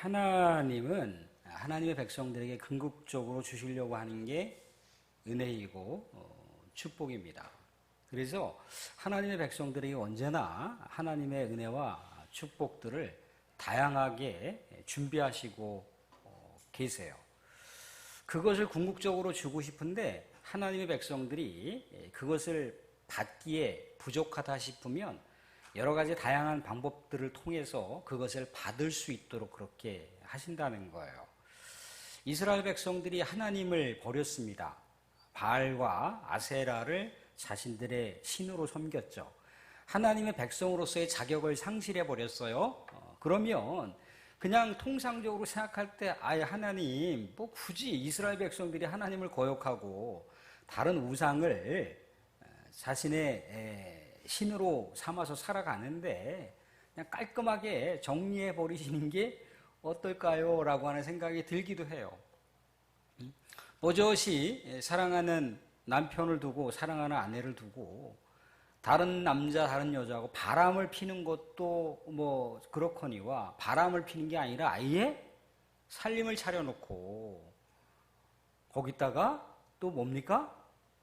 하나님은 하나님의 백성들에게 궁극적으로 주시려고 하는 게 은혜이고 축복입니다. 그래서 하나님의 백성들이 언제나 하나님의 은혜와 축복들을 다양하게 준비하시고 계세요. 그것을 궁극적으로 주고 싶은데 하나님의 백성들이 그것을 받기에 부족하다 싶으면 여러 가지 다양한 방법들을 통해서 그것을 받을 수 있도록 그렇게 하신다는 거예요. 이스라엘 백성들이 하나님을 버렸습니다. 바알과 아세라를 자신들의 신으로 섬겼죠. 하나님의 백성으로서의 자격을 상실해 버렸어요. 그러면 그냥 통상적으로 생각할 때 아예 하나님 뭐 굳이 이스라엘 백성들이 하나님을 거역하고 다른 우상을 자신의 신으로 삼아서 살아가는데 그냥 깔끔하게 정리해 버리시는 게 어떨까요? 라고 하는 생각이 들기도 해요. 버젓이 사랑하는 남편을 두고 사랑하는 아내를 두고 다른 남자 다른 여자하고 바람을 피는 것도 뭐 그렇거니와 바람을 피는 게 아니라 아예 살림을 차려놓고 거기다가 또 뭡니까?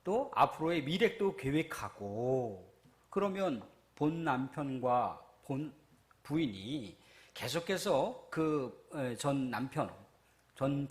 또 앞으로의 미래도 계획하고 그러면 본 남편과 본 부인이 계속해서 그 전 남편, 전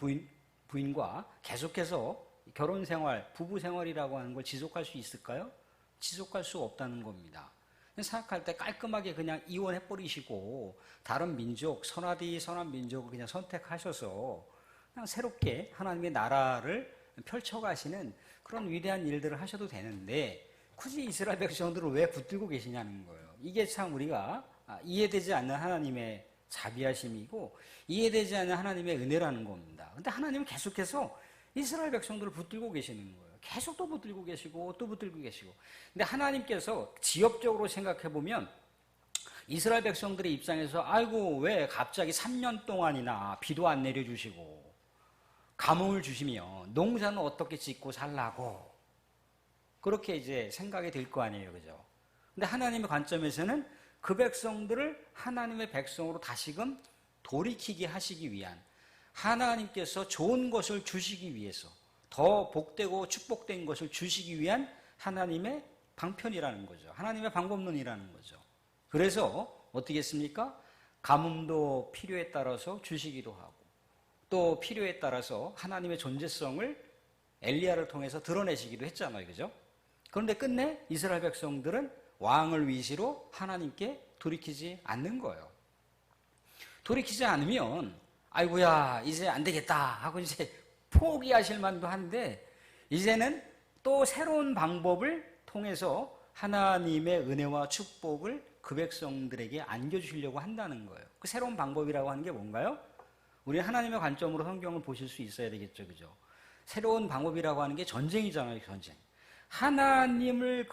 부인과 계속해서 결혼 생활, 부부 생활이라고 하는 걸 지속할 수 있을까요? 지속할 수 없다는 겁니다. 생각할 때 깔끔하게 그냥 이혼해버리시고 다른 민족, 선하디 선한 민족을 그냥 선택하셔서 그냥 새롭게 하나님의 나라를 펼쳐가시는 그런 위대한 일들을 하셔도 되는데 굳이 이스라엘 백성들을 왜 붙들고 계시냐는 거예요. 이게 참 우리가 이해되지 않는 하나님의 자비하심이고 이해되지 않는 하나님의 은혜라는 겁니다. 근데 하나님은 계속해서 이스라엘 백성들을 붙들고 계시는 거예요. 계속 또 붙들고 계시고 또 붙들고 계시고. 근데 하나님께서 지역적으로 생각해 보면 이스라엘 백성들의 입장에서 아이고 왜 갑자기 3년 동안이나 비도 안 내려주시고 가뭄을 주시면 농사는 어떻게 짓고 살라고 그렇게 이제 생각이 들 거 아니에요, 그죠? 근데 하나님의 관점에서는 그 백성들을 하나님의 백성으로 다시금 돌이키게 하시기 위한 하나님께서 좋은 것을 주시기 위해서 더 복되고 축복된 것을 주시기 위한 하나님의 방편이라는 거죠. 하나님의 방법론이라는 거죠. 그래서 어떻게 했습니까? 가뭄도 필요에 따라서 주시기도 하고 또 필요에 따라서 하나님의 존재성을 엘리야를 통해서 드러내시기도 했잖아요. 그죠? 그런데 끝내 이스라엘 백성들은 왕을 위시로 하나님께 돌이키지 않는 거예요. 돌이키지 않으면 아이고야 이제 안 되겠다 하고 이제 포기하실 만도 한데 이제는 또 새로운 방법을 통해서 하나님의 은혜와 축복을 그 백성들에게 안겨주시려고 한다는 거예요. 그 새로운 방법이라고 하는 게 뭔가요? 우리 하나님의 관점으로 성경을 보실 수 있어야 되겠죠. 그죠? 새로운 방법이라고 하는 게 전쟁이잖아요. 전쟁. 하나님을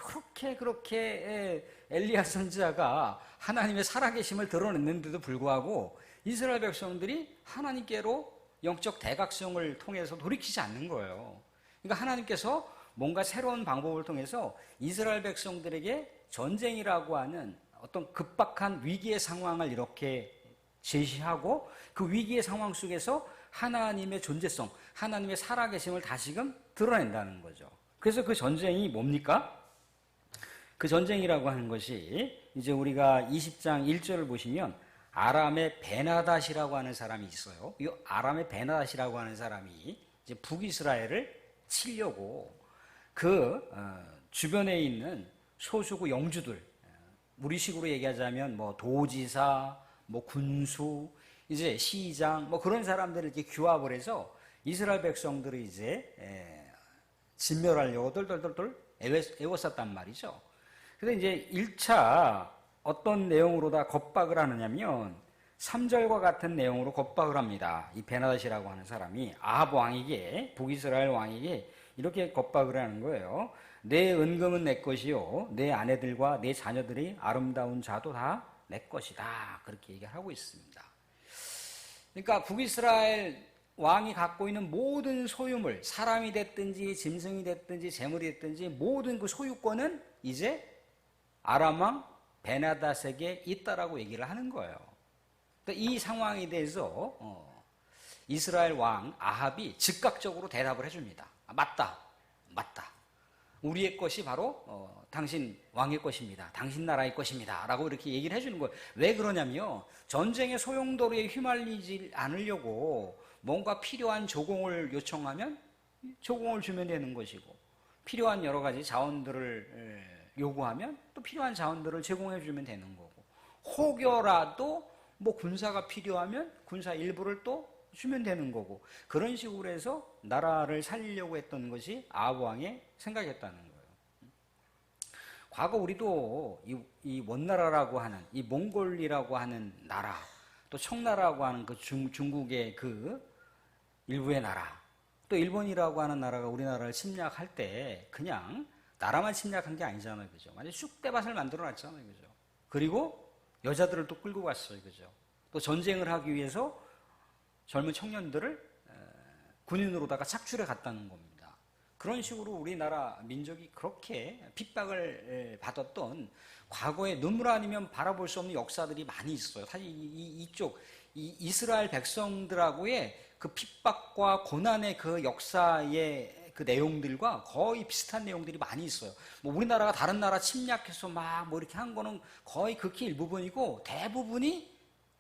그렇게 엘리야 선지자가 하나님의 살아계심을 드러냈는데도 불구하고 이스라엘 백성들이 하나님께로 영적 대각성을 통해서 돌이키지 않는 거예요. 그러니까 하나님께서 뭔가 새로운 방법을 통해서 이스라엘 백성들에게 전쟁이라고 하는 어떤 급박한 위기의 상황을 이렇게 제시하고 그 위기의 상황 속에서 하나님의 존재성, 하나님의 살아계심을 다시금 드러낸다는 거죠. 그래서 그 전쟁이 뭡니까? 그 전쟁이라고 하는 것이 이제 우리가 20장 1절을 보시면 아람의 베나닷이라고 하는 사람이 있어요. 이 아람의 베나닷이라고 하는 사람이 이제 북이스라엘을 치려고 그 주변에 있는 소수구 영주들, 우리식으로 얘기하자면 뭐 도지사, 뭐 군수, 이제 시장, 뭐 그런 사람들을 이렇게 규합을 해서 이스라엘 백성들을 이제 진멸하려고 똘똘똘똘 애웠었단 말이죠. 그래서 이제 1차 어떤 내용으로 다 겁박을 하느냐면 3절과 같은 내용으로 겁박을 합니다. 이 베나닷이라고 하는 사람이 아합 왕에게 북이스라엘 왕에게 이렇게 겁박을 하는 거예요. 내 은금은 내 것이요 내 아내들과 내 자녀들이 아름다운 자도 다 내 것이다. 그렇게 얘기를 하고 있습니다. 그러니까 북이스라엘 왕이 갖고 있는 모든 소유물, 사람이 됐든지 짐승이 됐든지 재물이 됐든지 모든 그 소유권은 이제 아람 왕 베나닷에게 있다라고 얘기를 하는 거예요. 이 상황에 대해서 이스라엘 왕 아합이 즉각적으로 대답을 해줍니다. 맞다. 우리의 것이 바로 당신 왕의 것입니다. 당신 나라의 것입니다. 라고 이렇게 얘기를 해주는 거예요. 왜 그러냐면요, 전쟁의 소용돌이에 휘말리지 않으려고 뭔가 필요한 조공을 요청하면 조공을 주면 되는 것이고, 필요한 여러 가지 자원들을 요구하면 또 필요한 자원들을 제공해 주면 되는 거고, 혹여라도 뭐 군사가 필요하면 군사 일부를 또 주면 되는 거고, 그런 식으로 해서 나라를 살리려고 했던 것이 아합 왕의 생각이었다는 거예요. 과거 우리도 이 원나라라고 하는, 이 몽골이라고 하는 나라, 또 청나라라고 하는 그 중국의 그 일부의 나라, 또 일본이라고 하는 나라가 우리나라를 침략할 때 그냥 나라만 침략한 게 아니잖아요, 그죠? 완전 쑥대밭을 만들어 놨잖아요, 그죠? 그리고 여자들을 또 끌고 갔어요, 그죠? 또 전쟁을 하기 위해서 젊은 청년들을 군인으로다가 착출해 갔다는 겁니다. 그런 식으로 우리나라 민족이 그렇게 핍박을 받았던 과거에 눈물 아니면 바라볼 수 없는 역사들이 많이 있어요. 사실 이쪽 이스라엘 백성들하고의 그 핍박과 고난의 그 역사의 그 내용들과 거의 비슷한 내용들이 많이 있어요. 뭐 우리나라가 다른 나라 침략해서 막 뭐 이렇게 한 거는 거의 극히 일부분이고, 대부분이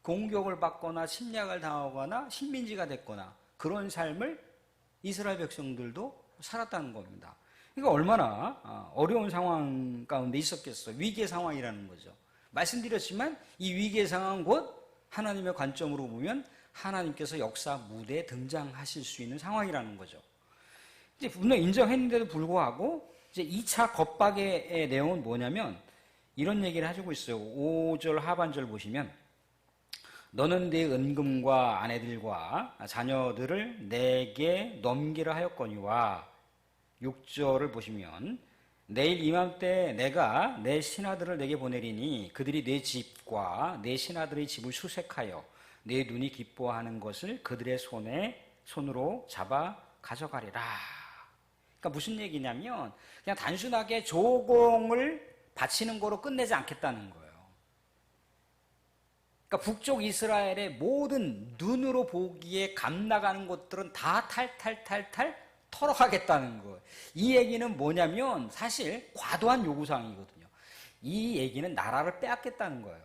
공격을 받거나 침략을 당하거나 식민지가 됐거나 그런 삶을 이스라엘 백성들도 살았다는 겁니다. 그러니까 얼마나 어려운 상황 가운데 있었겠어요. 위기의 상황이라는 거죠. 말씀드렸지만 이 위기의 상황은 곧 하나님의 관점으로 보면 하나님께서 역사 무대에 등장하실 수 있는 상황이라는 거죠. 이제 분명 인정했는데도 불구하고 이제 2차 겁박의 내용은 뭐냐면 이런 얘기를 해주고 있어요. 5절 하반절 보시면, 너는 네 은금과 아내들과 자녀들을 내게 넘기라 하였거니와, 6절을 보시면, 내일 이맘때 내가 내 신하들을 내게 보내리니 그들이 내 집과 내 신하들의 집을 수색하여 내 눈이 기뻐하는 것을 그들의 손으로 잡아 가져가리라. 그러니까 무슨 얘기냐면 그냥 단순하게 조공을 바치는 거로 끝내지 않겠다는 거예요. 그러니까 북쪽 이스라엘의 모든 눈으로 보기에 감나가는 것들은 다 탈탈 털어가겠다는 거예요. 이 얘기는 뭐냐면 사실 과도한 요구사항이거든요. 이 얘기는 나라를 빼앗겠다는 거예요.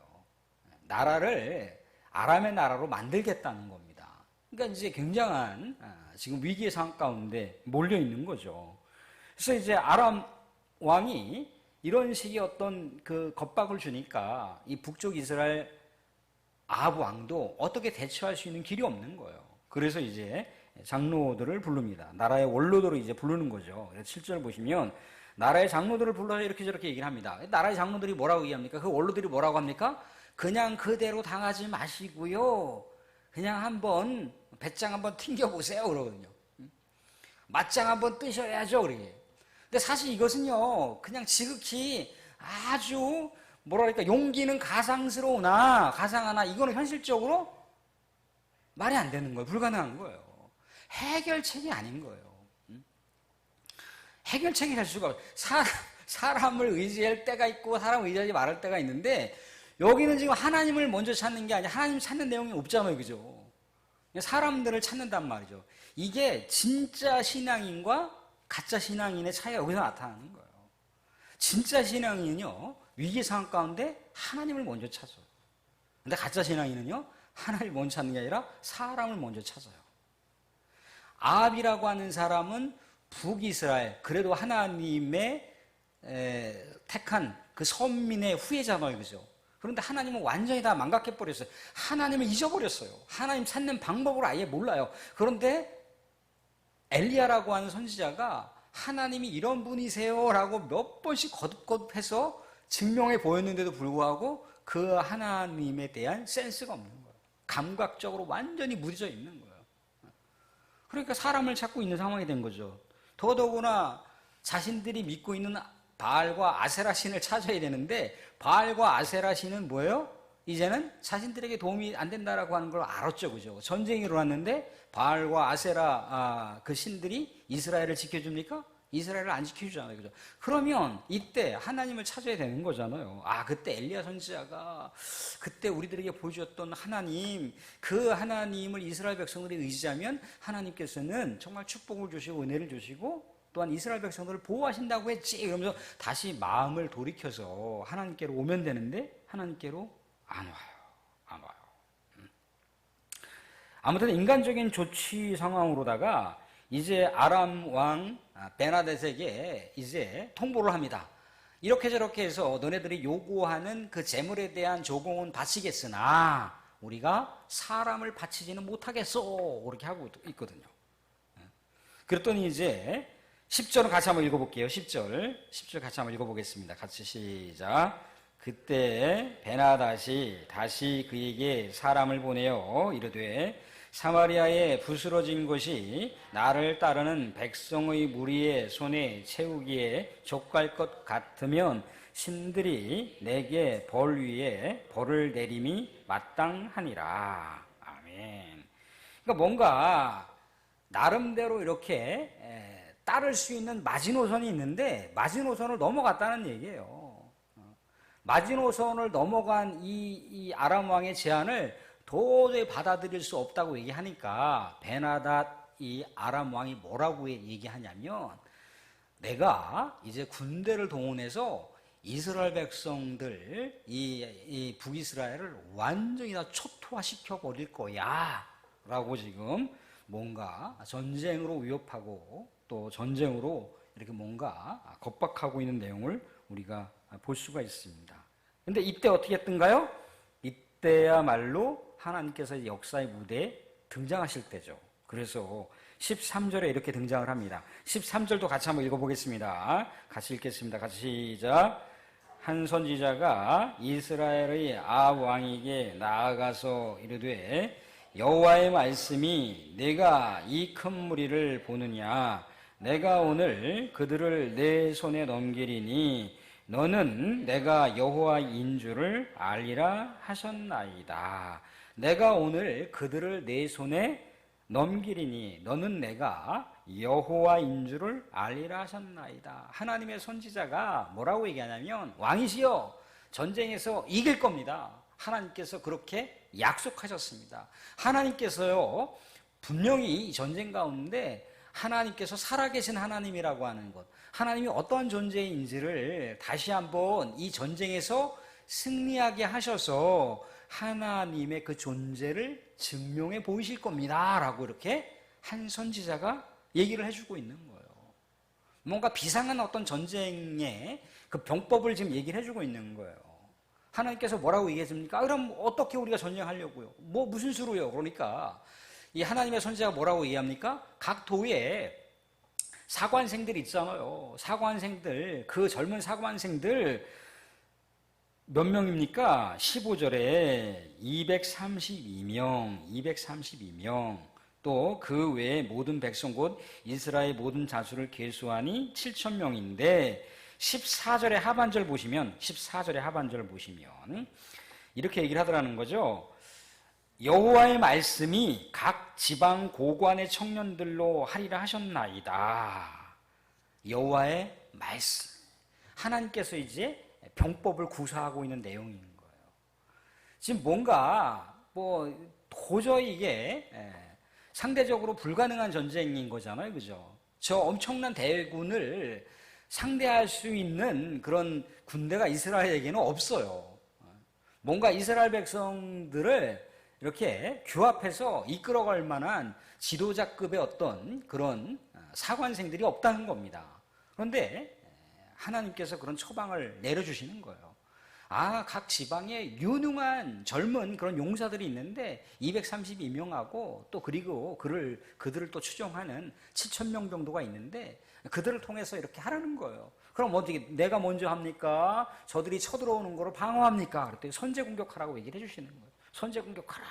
나라를 아람의 나라로 만들겠다는 겁니다. 그러니까 이제 굉장한 지금 위기의 상황 가운데 몰려 있는 거죠. 그래서 이제 아람 왕이 이런 식의 어떤 그 겁박을 주니까 이 북쪽 이스라엘 아합 왕도 어떻게 대처할 수 있는 길이 없는 거예요. 그래서 이제 장로들을 부릅니다. 나라의 원로들을 이제 부르는 거죠. 7절 보시면 나라의 장로들을 불러서 이렇게 저렇게 얘기를 합니다. 나라의 장로들이 뭐라고 얘기합니까? 그 원로들이 뭐라고 합니까? 그냥 그대로 당하지 마시고요, 그냥 한번 배짱 한번 튕겨보세요 그러거든요. 맞짱 한번 뜨셔야죠 그러게. 근데 사실 이것은요 그냥 지극히 아주 뭐랄까 용기는 가상하나 이거는 현실적으로 말이 안 되는 거예요. 불가능한 거예요. 해결책이 아닌 거예요. 해결책이 될 수가 없어요. 사람을 의지할 때가 있고 사람을 의지하지 말할 때가 있는데, 여기는 지금 하나님을 먼저 찾는 게 아니라 하나님 찾는 내용이 없잖아요, 그죠? 사람들을 찾는단 말이죠. 이게 진짜 신앙인과 가짜 신앙인의 차이가 여기서 나타나는 거예요. 진짜 신앙인은요 위기 상황 가운데 하나님을 먼저 찾아요. 근데 가짜 신앙인은요 하나님을 먼저 찾는 게 아니라 사람을 먼저 찾아요. 아합이라고 하는 사람은 북이스라엘, 그래도 하나님의 택한 그 선민의 후예잖아요, 그죠? 그런데 하나님은 완전히 다 망각해버렸어요. 하나님을 잊어버렸어요. 하나님 찾는 방법을 아예 몰라요. 그런데 엘리야라고 하는 선지자가 하나님이 이런 분이세요 라고 몇 번씩 거듭거듭해서 증명해 보였는데도 불구하고 그 하나님에 대한 센스가 없는 거예요. 감각적으로 완전히 무뎌져 있는 거예요. 그러니까 사람을 찾고 있는 상황이 된 거죠. 더더구나 자신들이 믿고 있는 바알과 아세라 신을 찾아야 되는데, 바알과 아세라 신은 뭐예요? 이제는 자신들에게 도움이 안 된다라고 하는 걸 알았죠, 그죠? 전쟁이 일어났는데 바알과 아세라 그 신들이 이스라엘을 지켜줍니까? 이스라엘을 안 지켜주잖아요. 그죠? 그러면 이때 하나님을 찾아야 되는 거잖아요. 아, 그때 엘리야 선지자가 그때 우리들에게 보여주었던 하나님, 그 하나님을 이스라엘 백성들이 의지하면 하나님께서는 정말 축복을 주시고 은혜를 주시고 또한 이스라엘 백성들을 보호하신다고 했지. 이러면서 다시 마음을 돌이켜서 하나님께로 오면 되는데 하나님께로 안 와요. 안 와요. 아무튼 인간적인 조치 상황으로다가 이제 아람 왕 베나닷에게 이제 통보를 합니다. 이렇게 저렇게 해서 너네들이 요구하는 그 재물에 대한 조공은 바치겠으나 우리가 사람을 바치지는 못하겠어. 그렇게 하고 있거든요. 그랬더니 이제 10절은 같이 한번 읽어볼게요. 10절 같이 한번 읽어보겠습니다. 같이 시작. 그때 베나닷이 다시 그에게 사람을 보내어 이르되 사마리아에 부스러진 것이 나를 따르는 백성의 무리의 손에 채우기에 족할 것 같으면 신들이 내게 벌 위에 벌을 내림이 마땅하니라. 아멘. 그러니까 뭔가 나름대로 이렇게 따를 수 있는 마지노선이 있는데 마지노선을 넘어갔다는 얘기예요. 마지노선을 넘어간 이 아람 왕의 제안을 도저히 받아들일 수 없다고 얘기하니까 베나닷 이 아람 왕이 뭐라고 얘기하냐면 내가 이제 군대를 동원해서 이스라엘 백성들 이 북이스라엘을 완전히 다 초토화시켜 버릴 거야 라고 지금 뭔가 전쟁으로 위협하고 또 전쟁으로 이렇게 뭔가 겁박하고 있는 내용을 우리가 볼 수가 있습니다. 근데 이때 어떻게 했던가요? 이때야말로 하나님께서 역사의 무대에 등장하실 때죠. 그래서 13절에 이렇게 등장을 합니다. 13절도 같이 한번 읽어보겠습니다. 같이 읽겠습니다. 같이 시작. 한 선지자가 이스라엘의 아합 왕에게 나아가서 이르되 여호와의 말씀이 내가 이 큰 무리를 보느냐 내가 오늘 그들을 내 손에 넘기리니 너는 내가 여호와인 줄을 알리라 하셨나이다. 내가 오늘 그들을 내 손에 넘기리니 너는 내가 여호와인 줄을 알리라 하셨나이다. 하나님의 선지자가 뭐라고 얘기하냐면 왕이시여 전쟁에서 이길 겁니다. 하나님께서 그렇게 약속하셨습니다. 하나님께서요 분명히 이 전쟁 가운데 하나님께서 살아계신 하나님이라고 하는 것, 하나님이 어떠한 존재인지를 다시 한번 이 전쟁에서 승리하게 하셔서 하나님의 그 존재를 증명해 보이실 겁니다 라고 이렇게 한 선지자가 얘기를 해주고 있는 거예요. 뭔가 비상한 어떤 전쟁의 그 병법을 지금 얘기를 해주고 있는 거예요. 하나님께서 뭐라고 얘기했습니까? 그럼 어떻게 우리가 전쟁하려고요? 뭐 무슨 수로요? 그러니까 이 하나님의 선지자가 뭐라고 얘기합니까? 각 도에 사관생들 있잖아요. 사관생들, 그 젊은 사관생들 몇 명입니까? 15절에 232명, 또 그 외에 모든 백성 곧 이스라엘 모든 자수를 계수하니 7,000명인데 14절의 하반절 보시면 이렇게 얘기를 하더라는 거죠. 여호와의 말씀이 각 지방 고관의 청년들로 하리라 하셨나이다. 여호와의 말씀. 하나님께서 이제 병법을 구사하고 있는 내용인 거예요. 지금 뭔가 도저히 이게 상대적으로 불가능한 전쟁인 거잖아요. 그죠? 저 엄청난 대군을 상대할 수 있는 그런 군대가 이스라엘에게는 없어요. 뭔가 이스라엘 백성들을 이렇게 규합해서 이끌어갈 만한 지도자급의 어떤 그런 사관생들이 없다는 겁니다. 그런데 하나님께서 그런 처방을 내려주시는 거예요. 각 지방에 유능한 젊은 그런 용사들이 있는데 232명하고 또 그리고 그들을 또 추종하는 7,000명 정도가 있는데 그들을 통해서 이렇게 하라는 거예요. 그럼 어떻게 내가 먼저 합니까? 저들이 쳐들어오는 거를 방어합니까? 그랬더니 선제 공격하라고 얘기를 해주시는 거예요. 선제 공격하라.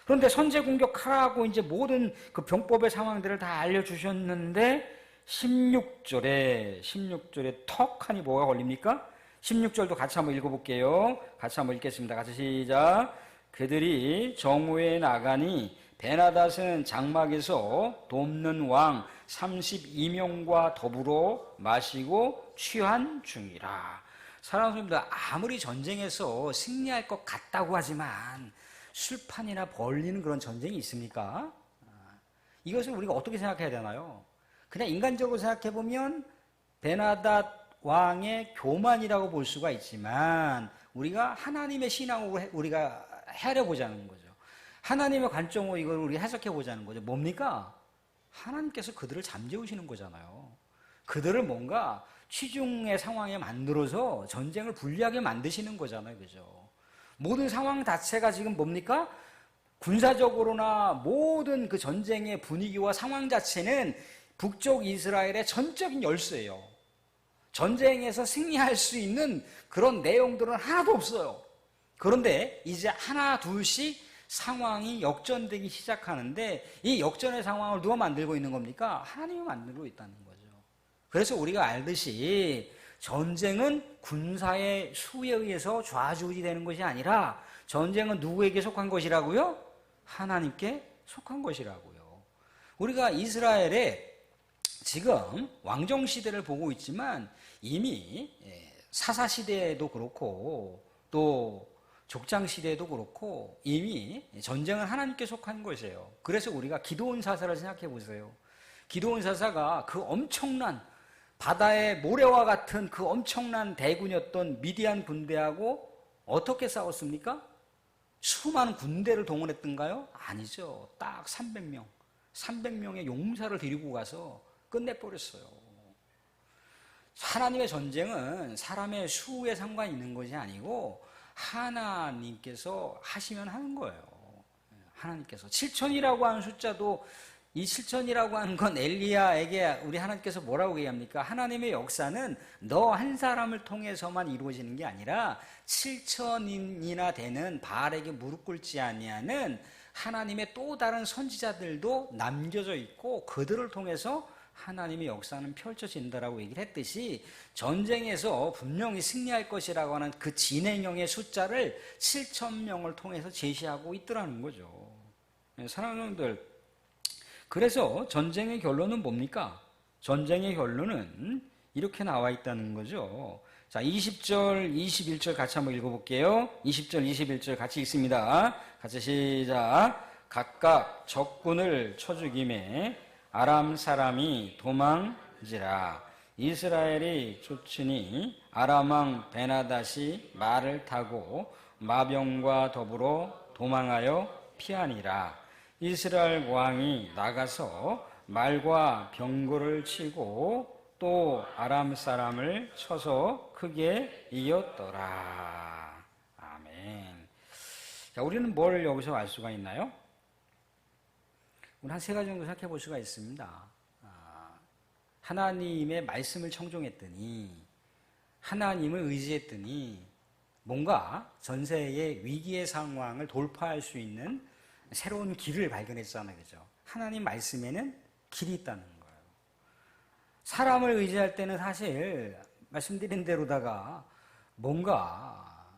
그런데 선제 공격하라고 이제 모든 그 병법의 상황들을 다 알려주셨는데 16절에 턱하니 뭐가 걸립니까? 16절도 같이 한번 읽어볼게요. 같이 한번 읽겠습니다. 같이 시작. 그들이 정오에 나가니 베나닷은 장막에서 돕는 왕 32명과 더불어 마시고 취한 중이라. 사랑하는 성도들, 아무리 전쟁에서 승리할 것 같다고 하지만 술판이나 벌리는 그런 전쟁이 있습니까? 이것을 우리가 어떻게 생각해야 되나요? 그냥 인간적으로 생각해보면 베나닷 왕의 교만이라고 볼 수가 있지만 우리가 하나님의 신앙으로 우리가 헤아려보자는 거죠. 하나님의 관점으로 이걸 우리가 해석해보자는 거죠. 뭡니까? 하나님께서 그들을 잠재우시는 거잖아요. 그들을 뭔가 취중의 상황에 만들어서 전쟁을 불리하게 만드시는 거잖아요. 그죠? 모든 상황 자체가 지금 뭡니까? 군사적으로나 모든 그 전쟁의 분위기와 상황 자체는 북쪽 이스라엘의 전적인 열쇠예요. 전쟁에서 승리할 수 있는 그런 내용들은 하나도 없어요. 그런데 이제 하나 둘씩 상황이 역전되기 시작하는데 이 역전의 상황을 누가 만들고 있는 겁니까? 하나님이 만들고 있다는 거죠. 그래서 우리가 알듯이 전쟁은 군사의 수에 의해서 좌지우지 되는 것이 아니라 전쟁은 누구에게 속한 것이라고요? 하나님께 속한 것이라고요. 우리가 이스라엘의 지금 왕정시대를 보고 있지만 이미 사사시대에도 그렇고 또 족장시대에도 그렇고 이미 전쟁은 하나님께 속한 것이에요. 그래서 우리가 기드온 사사를 생각해 보세요. 기드온 사사가 그 엄청난 바다의 모래와 같은 그 엄청난 대군이었던 미디안 군대하고 어떻게 싸웠습니까? 수많은 군대를 동원했던가요? 아니죠. 딱 300명. 300명의 용사를 데리고 가서 끝내버렸어요. 하나님의 전쟁은 사람의 수에 상관이 있는 것이 아니고 하나님께서 하시면 하는 거예요. 하나님께서 7천이라고 하는 숫자도 이 7천이라고 하는 건 엘리야에게 우리 하나님께서 뭐라고 얘기합니까? 하나님의 역사는 너 한 사람을 통해서만 이루어지는 게 아니라 7천인이나 되는 바알에게 무릎 꿇지 아니하는 하나님의 또 다른 선지자들도 남겨져 있고 그들을 통해서 하나님의 역사는 펼쳐진다라고 얘기를 했듯이 전쟁에서 분명히 승리할 것이라고 하는 그 진행형의 숫자를 7,000명을 통해서 제시하고 있더라는 거죠. 사랑하는 여러분들, 그래서 전쟁의 결론은 뭡니까? 전쟁의 결론은 이렇게 나와 있다는 거죠. 자, 20절, 21절 같이 한번 읽어볼게요. 20절, 21절 같이 읽습니다. 같이 시작. 각각 적군을 쳐 죽임에 아람 사람이 도망지라. 이스라엘이 쫓으니 아람 왕 베나닷이 말을 타고 마병과 더불어 도망하여 피하니라. 이스라엘 왕이 나가서 말과 병거를 치고 또 아람 사람을 쳐서 크게 이겼더라. 아멘. 자, 우리는 뭘 여기서 알 수가 있나요? 우리 한 세 가지 정도 생각해 볼 수가 있습니다. 하나님의 말씀을 청종했더니, 하나님을 의지했더니, 뭔가 전세의 위기의 상황을 돌파할 수 있는 새로운 길을 발견했잖아요. 그죠? 하나님 말씀에는 길이 있다는 거예요. 사람을 의지할 때는 사실, 말씀드린 대로다가, 뭡니까,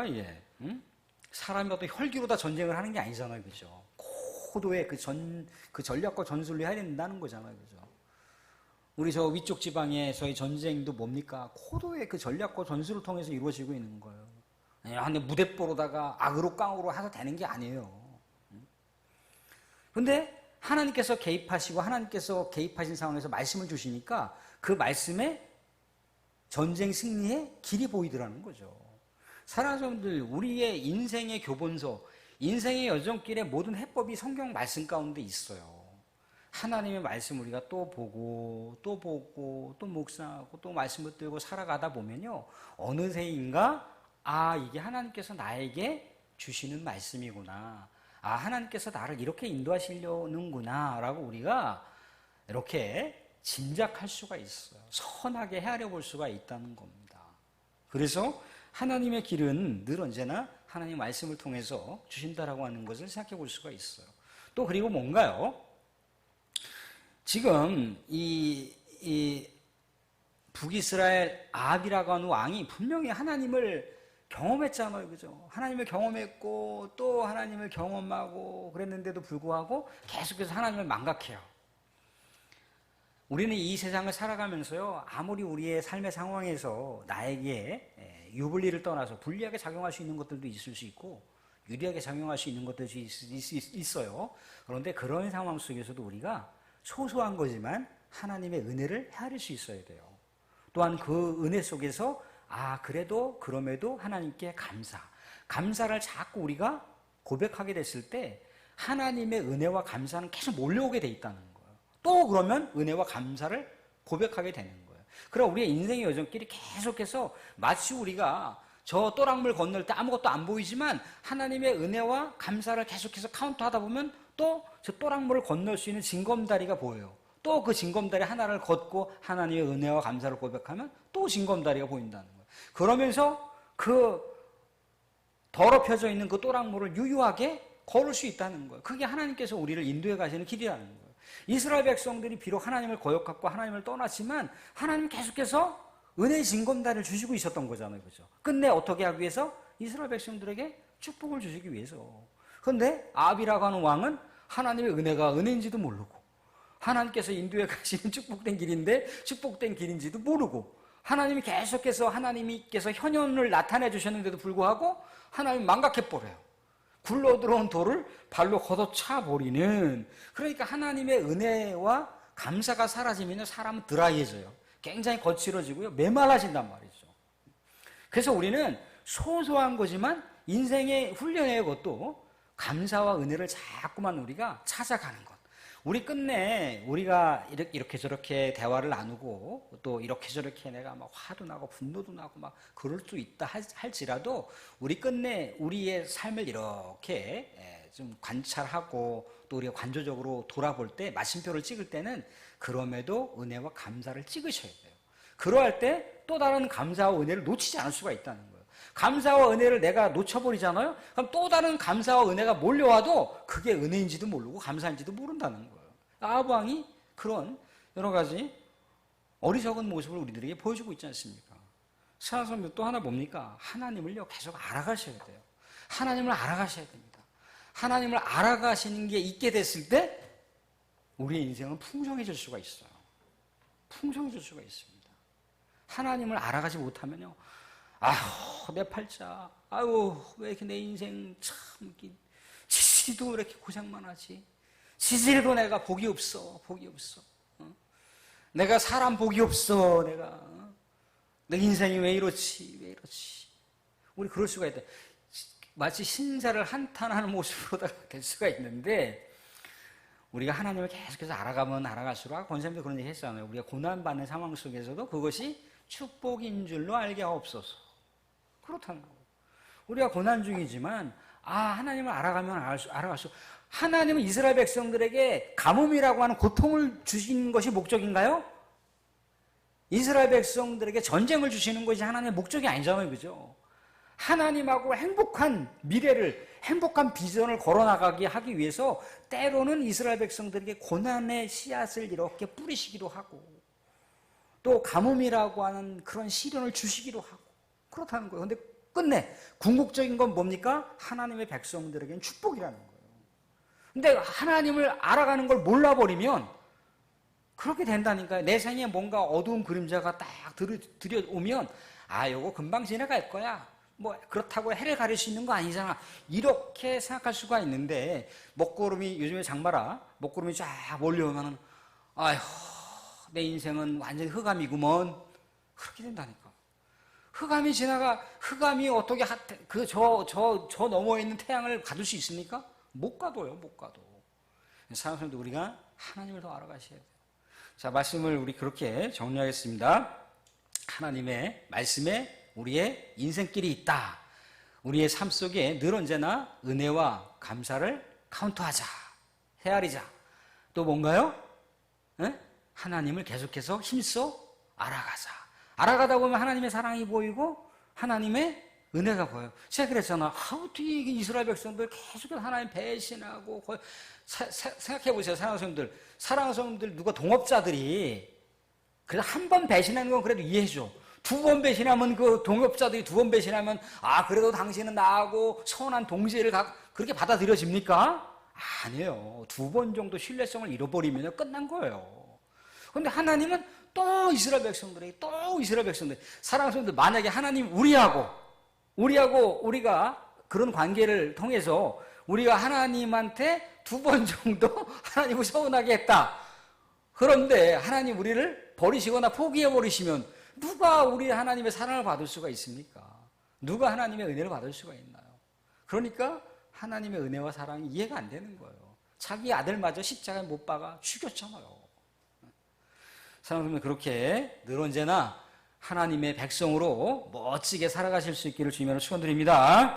이게? 응? 사람이 어떤 혈기로다 전쟁을 하는 게 아니잖아요. 그죠? 고도의 그 전략과 전술로 해야 된다는 거잖아요. 그죠? 우리 저 위쪽 지방에서의 전쟁도 뭡니까? 고도의 그 전략과 전술을 통해서 이루어지고 있는 거예요. 근데 무대뽀로다가 악으로 깡으로 해서 되는 게 아니에요. 근데 하나님께서 개입하시고 하나님께서 개입하신 상황에서 말씀을 주시니까 그 말씀에 전쟁 승리의 길이 보이더라는 거죠. 사랑하는 사람들, 우리의 인생의 교본서, 인생의 여정길에 모든 해법이 성경 말씀 가운데 있어요. 하나님의 말씀 우리가 또 보고 또 묵상하고 또 말씀 붙들고 살아가다 보면요, 어느새인가 이게 하나님께서 나에게 주시는 말씀이구나, 하나님께서 나를 이렇게 인도하시려는구나 라고 우리가 이렇게 짐작할 수가 있어요. 선하게 헤아려 볼 수가 있다는 겁니다. 그래서 하나님의 길은 늘 언제나 하나님 말씀을 통해서 주신다라고 하는 것을 생각해 볼 수가 있어요. 또 그리고 뭔가요? 지금 이 북이스라엘 아합이라고 하는 왕이 분명히 하나님을 경험했잖아요. 그죠? 하나님을 경험했고 또 하나님을 경험하고 그랬는데도 불구하고 계속해서 하나님을 망각해요. 우리는 이 세상을 살아가면서요, 아무리 우리의 삶의 상황에서 나에게 유불리를 떠나서 불리하게 작용할 수 있는 것들도 있을 수 있고 유리하게 작용할 수 있는 것들이 있어요. 그런데 그런 상황 속에서도 우리가 소소한 거지만 하나님의 은혜를 헤아릴 수 있어야 돼요. 또한 그 은혜 속에서 그래도 그럼에도 하나님께 감사를 자꾸 우리가 고백하게 됐을 때 하나님의 은혜와 감사는 계속 몰려오게 돼 있다는 거예요. 또 그러면 은혜와 감사를 고백하게 되는 거예요. 그럼 우리의 인생의 여정길이 계속해서 마치 우리가 저 또랑물 건널 때 아무것도 안 보이지만 하나님의 은혜와 감사를 계속해서 카운트하다 보면 또 저 또랑물을 건널 수 있는 징검다리가 보여요. 또 그 징검다리 하나를 걷고 하나님의 은혜와 감사를 고백하면 또 징검다리가 보인다는 거예요. 그러면서 그 더럽혀져 있는 그 또랑물을 유유하게 걸을 수 있다는 거예요. 그게 하나님께서 우리를 인도해 가시는 길이라는 거예요. 이스라엘 백성들이 비록 하나님을 거역하고 하나님을 떠났지만 하나님 계속해서 은혜의 징검다리를 주시고 있었던 거잖아요. 그죠? 끝내 어떻게 하기 위해서? 이스라엘 백성들에게 축복을 주시기 위해서. 그런데 아합이라고 하는 왕은 하나님의 은혜가 은혜인지도 모르고 하나님께서 인도해 가시는 축복된 길인데 축복된 길인지도 모르고 하나님이 계속해서 하나님께서 현현을 나타내 주셨는데도 불구하고 하나님 망각해버려요. 굴러들어온 돌을 발로 걷어차 버리는, 그러니까 하나님의 은혜와 감사가 사라지면 사람은 드라이해져요. 굉장히 거칠어지고요, 메말라진단 말이죠. 그래서 우리는 소소한 거지만 인생의 훈련의 것도 감사와 은혜를 자꾸만 우리가 찾아가는 것. 우리 끝내 우리가 이렇게 저렇게 대화를 나누고 또 이렇게 저렇게 내가 막 화도 나고 분노도 나고 막 그럴 수 있다 할지라도 우리 끝내 우리의 삶을 이렇게 좀 관찰하고 또 우리가 관조적으로 돌아볼 때 마침표를 찍을 때는 그럼에도 은혜와 감사를 찍으셔야 돼요. 그러할 때 또 다른 감사와 은혜를 놓치지 않을 수가 있다는 거예요. 감사와 은혜를 내가 놓쳐버리잖아요. 그럼 또 다른 감사와 은혜가 몰려와도 그게 은혜인지도 모르고 감사인지도 모른다는 거예요. 아합 왕이 그런 여러 가지 어리석은 모습을 우리들에게 보여주고 있지 않습니까? 사랑하는 또 하나 뭡니까? 하나님을요 계속 알아가셔야 돼요. 하나님을 알아가셔야 됩니다. 하나님을 알아가시는 게 있게 됐을 때 우리의 인생은 풍성해질 수가 있어요. 풍성해질 수가 있습니다. 하나님을 알아가지 못하면요, 아휴 내 팔자, 아유 왜 이렇게 내 인생 참 지지도 이렇게 고생만 하지, 지질도 내가 복이 없어. 내가 사람 복이 없어. 내 인생이 왜 이렇지. 우리 그럴 수가 있다. 마치 신자를 한탄하는 모습으로 될 수가 있는데, 우리가 하나님을 계속해서 알아가면 알아갈수록 권사님도 그런 얘기 했잖아요. 우리가 고난받는 상황 속에서도 그것이 축복인 줄로 알게 하옵소서. 그렇다는 거예요. 우리가 고난 중이지만 하나님을 알아가면 알아갈수록, 하나님은 이스라엘 백성들에게 가뭄이라고 하는 고통을 주신 것이 목적인가요? 이스라엘 백성들에게 전쟁을 주시는 것이 하나님의 목적이 아니잖아요. 그죠? 하나님하고 행복한 미래를, 행복한 비전을 걸어나가게 하기 위해서 때로는 이스라엘 백성들에게 고난의 씨앗을 이렇게 뿌리시기도 하고 또 가뭄이라고 하는 그런 시련을 주시기도 하고 그렇다는 거예요. 그런데 끝내 궁극적인 건 뭡니까? 하나님의 백성들에게는 축복이라는 거예요. 근데 하나님을 알아가는 걸 몰라버리면 그렇게 된다니까요. 내 생에 뭔가 어두운 그림자가 딱 들여오면 요거 금방 지나갈 거야. 뭐 그렇다고 해를 가릴 수 있는 거 아니잖아. 이렇게 생각할 수가 있는데, 먹구름이, 요즘에 장마라 먹구름이 쫙 몰려오면은 아휴 내 인생은 완전히 흑암이구먼. 그렇게 된다니까. 흑암이 지나가, 흑암이 어떻게 저 너머에 있는 태양을 가둘 수 있습니까? 못 가둬요, 못 가둬. 사랑하는 우리가 하나님을 더 알아가셔야 돼요. 자, 말씀을 우리 그렇게 정리하겠습니다. 하나님의 말씀에 우리의 인생길이 있다. 우리의 삶 속에 늘 언제나 은혜와 감사를 카운트하자, 헤아리자. 또 뭔가요? 하나님을 계속해서 힘써 알아가자. 알아가다 보면 하나님의 사랑이 보이고 하나님의 은혜가 보여요. 제가 그랬잖아. 어떻게 이스라엘 백성들 계속해서 하나님 배신하고, 생각해 보세요. 사랑하는 성도들 누가 동업자들이 그래도 한 번 배신하는 건 그래도 이해해줘. 두 번 배신하면 그 동업자들이 두 번 배신하면 그래도 당신은 나하고 선한 동지를 그렇게 받아들여집니까? 아니에요. 두 번 정도 신뢰성을 잃어버리면 끝난 거예요. 그런데 하나님은 또 이스라엘 백성들에게 사랑하는 성도들, 만약에 하나님 우리가 그런 관계를 통해서 우리가 하나님한테 두 번 정도 하나님을 서운하게 했다. 그런데 하나님 우리를 버리시거나 포기해버리시면 누가 우리 하나님의 사랑을 받을 수가 있습니까? 누가 하나님의 은혜를 받을 수가 있나요? 그러니까 하나님의 은혜와 사랑이 이해가 안 되는 거예요. 자기 아들마저 십자가에 못 박아 죽였잖아요. 사랑하는 그렇게 늘 언제나 하나님의 백성으로 멋지게 살아가실 수 있기를 주님으로 축원드립니다.